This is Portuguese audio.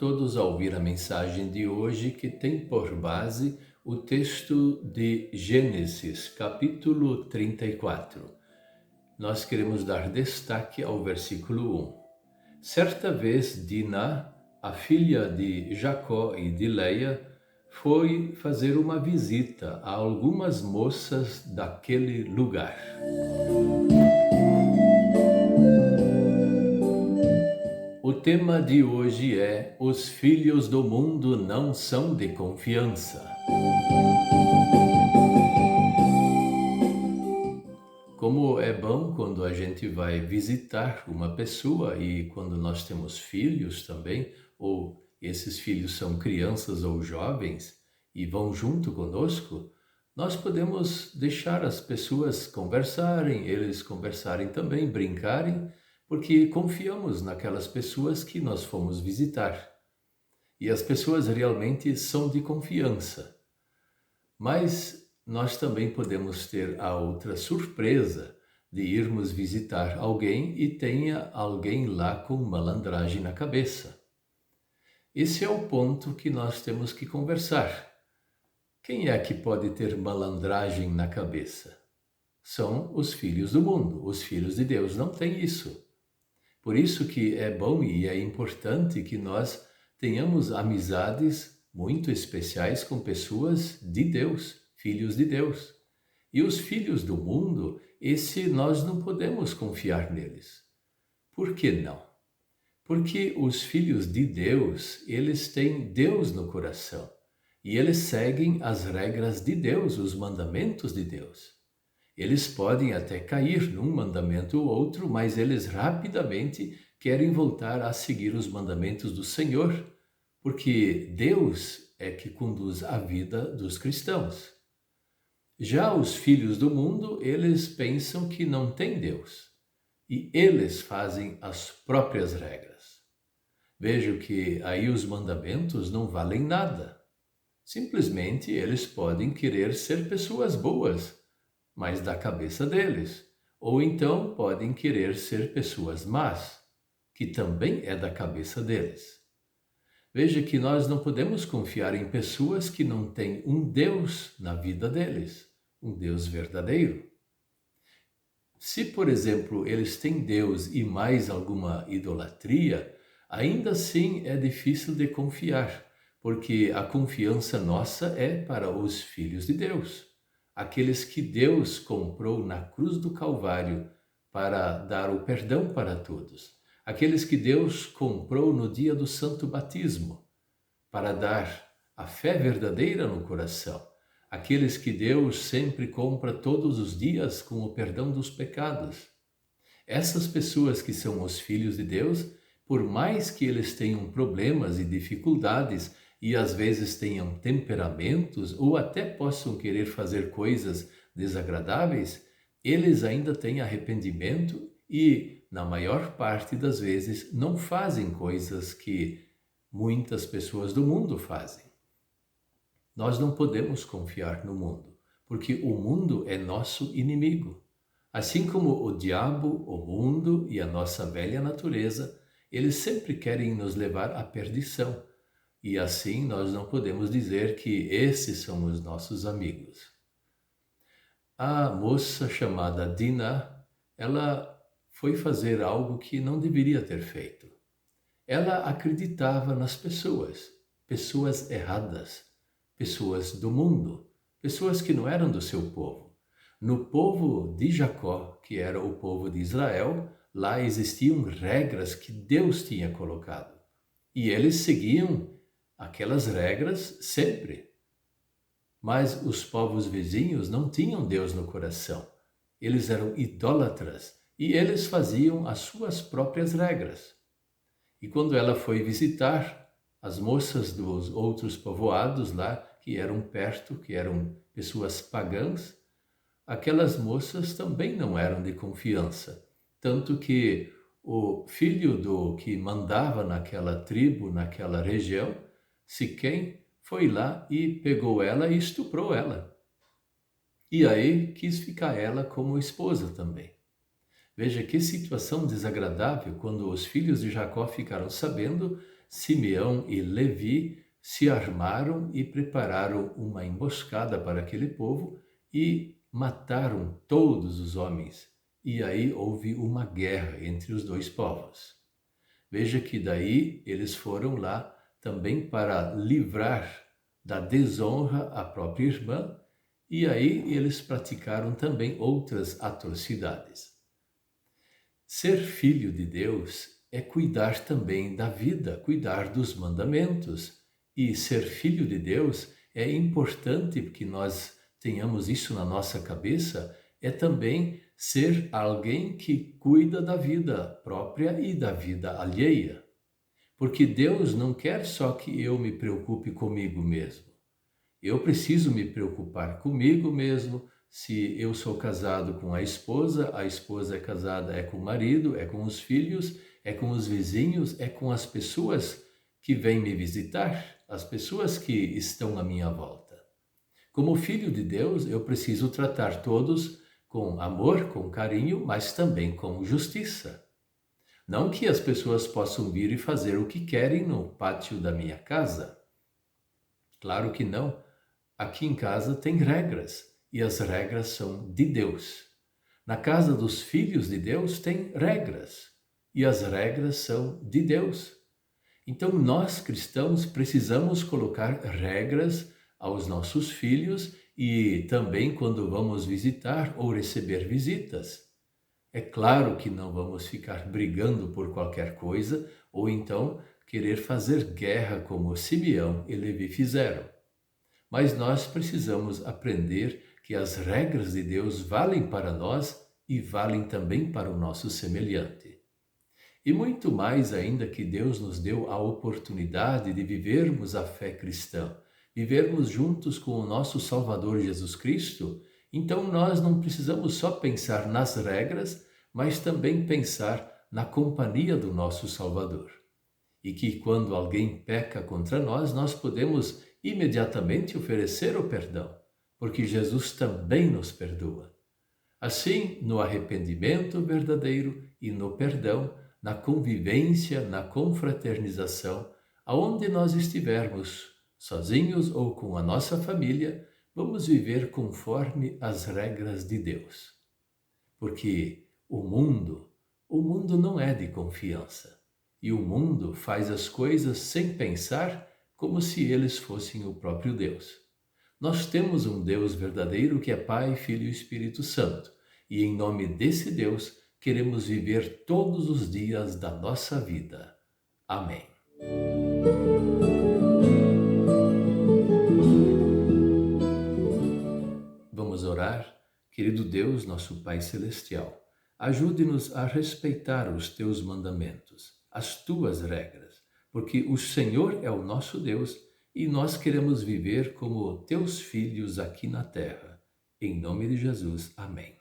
todos a ouvir a mensagem de hoje que tem por base o texto de Gênesis, capítulo 34. Nós queremos dar destaque ao versículo 1. Certa vez, Diná, a filha de Jacó e de Leia, foi fazer uma visita a algumas moças daquele lugar. O tema de hoje é: os filhos do mundo não são de confiança. Como é bom quando a gente vai visitar uma pessoa e quando nós temos filhos também, ou esses filhos são crianças ou jovens e vão junto conosco, nós podemos deixar as pessoas conversarem, eles conversarem também, brincarem, porque confiamos naquelas pessoas que nós fomos visitar. E as pessoas realmente são de confiança. Mas nós também podemos ter a outra surpresa de irmos visitar alguém e tenha alguém lá com malandragem na cabeça. Esse é o ponto que nós temos que conversar. Quem é que pode ter malandragem na cabeça? São os filhos do mundo. Os filhos de Deus não têm isso. Por isso que é bom e é importante que nós tenhamos amizades muito especiais com pessoas de Deus, filhos de Deus. E os filhos do mundo, nós não podemos confiar neles. Por que não? Porque os filhos de Deus, eles têm Deus no coração. E eles seguem as regras de Deus, os mandamentos de Deus. Eles podem até cair num mandamento ou outro, mas eles rapidamente querem voltar a seguir os mandamentos do Senhor, porque Deus é que conduz a vida dos cristãos. Já os filhos do mundo, eles pensam que não tem Deus, e eles fazem as próprias regras. Vejo que aí os mandamentos não valem nada. Simplesmente eles podem querer ser pessoas boas, mas da cabeça deles. Ou então podem querer ser pessoas más, que também é da cabeça deles. Veja que nós não podemos confiar em pessoas que não têm um Deus na vida deles, um Deus verdadeiro. Se, por exemplo, eles têm Deus e mais alguma idolatria, ainda assim é difícil de confiar, porque a confiança nossa é para os filhos de Deus. Aqueles que Deus comprou na cruz do Calvário para dar o perdão para todos. Aqueles que Deus comprou no dia do Santo Batismo para dar a fé verdadeira no coração. Aqueles que Deus sempre compra todos os dias com o perdão dos pecados. Essas pessoas que são os filhos de Deus, por mais que eles tenham problemas e dificuldades, e às vezes tenham temperamentos ou até possam querer fazer coisas desagradáveis, eles ainda têm arrependimento e, na maior parte das vezes, não fazem coisas que muitas pessoas do mundo fazem. Nós não podemos confiar no mundo, porque o mundo é nosso inimigo. Assim como o diabo, o mundo e a nossa velha natureza, eles sempre querem nos levar à perdição. E assim nós não podemos dizer que esses são os nossos amigos. A moça chamada Diná, ela foi fazer algo que não deveria ter feito. Ela acreditava nas pessoas, pessoas erradas, pessoas do mundo, pessoas que não eram do seu povo. No povo de Jacó, que era o povo de Israel, lá existiam regras que Deus tinha colocado. E eles seguiam aquelas regras sempre. Mas os povos vizinhos não tinham Deus no coração. Eles eram idólatras e eles faziam as suas próprias regras. E quando ela foi visitar as moças dos outros povoados lá, que eram perto, que eram pessoas pagãs, aquelas moças também não eram de confiança. Tanto que o filho do que mandava naquela tribo, naquela região, Siquém, foi lá e pegou ela e estuprou ela. E aí quis ficar ela como esposa também. Veja que situação desagradável quando os filhos de Jacó ficaram sabendo, Simeão e Levi se armaram e prepararam uma emboscada para aquele povo e mataram todos os homens. E aí houve uma guerra entre os dois povos. Veja que daí eles foram lá também para livrar da desonra a própria irmã, e aí eles praticaram também outras atrocidades. Ser filho de Deus é cuidar também da vida, cuidar dos mandamentos. E ser filho de Deus é importante que nós tenhamos isso na nossa cabeça, é também ser alguém que cuida da vida própria e da vida alheia. Porque Deus não quer só que eu me preocupe comigo mesmo. Eu preciso me preocupar comigo mesmo. Se eu sou casado com a esposa é casada é com o marido, é com os filhos, é com os vizinhos, é com as pessoas que vêm me visitar, as pessoas que estão à minha volta. Como filho de Deus, eu preciso tratar todos com amor, com carinho, mas também com justiça. Não que as pessoas possam vir e fazer o que querem no pátio da minha casa. Claro que não. Aqui em casa tem regras, e as regras são de Deus. Na casa dos filhos de Deus tem regras, e as regras são de Deus. Então nós cristãos precisamos colocar regras aos nossos filhos e também quando vamos visitar ou receber visitas. É claro que não vamos ficar brigando por qualquer coisa ou então querer fazer guerra como Simeão e Levi fizeram. Mas nós precisamos aprender que as regras de Deus valem para nós e valem também para o nosso semelhante. E muito mais ainda que Deus nos deu a oportunidade de vivermos a fé cristã, vivermos juntos com o nosso Salvador Jesus Cristo, então nós não precisamos só pensar nas regras, mas também pensar na companhia do nosso Salvador. E que quando alguém peca contra nós, nós podemos imediatamente oferecer o perdão, porque Jesus também nos perdoa. Assim, no arrependimento verdadeiro e no perdão, na convivência, na confraternização, aonde nós estivermos, sozinhos ou com a nossa família, vamos viver conforme as regras de Deus. Porque o mundo não é de confiança. E o mundo faz as coisas sem pensar, como se eles fossem o próprio Deus. Nós temos um Deus verdadeiro que é Pai, Filho e Espírito Santo, e em nome desse Deus queremos viver todos os dias da nossa vida. Amém. Vamos orar? Querido Deus, nosso Pai Celestial, ajude-nos a respeitar os Teus mandamentos, as Tuas regras, porque o Senhor é o nosso Deus e nós queremos viver como Teus filhos aqui na terra. Em nome de Jesus, amém.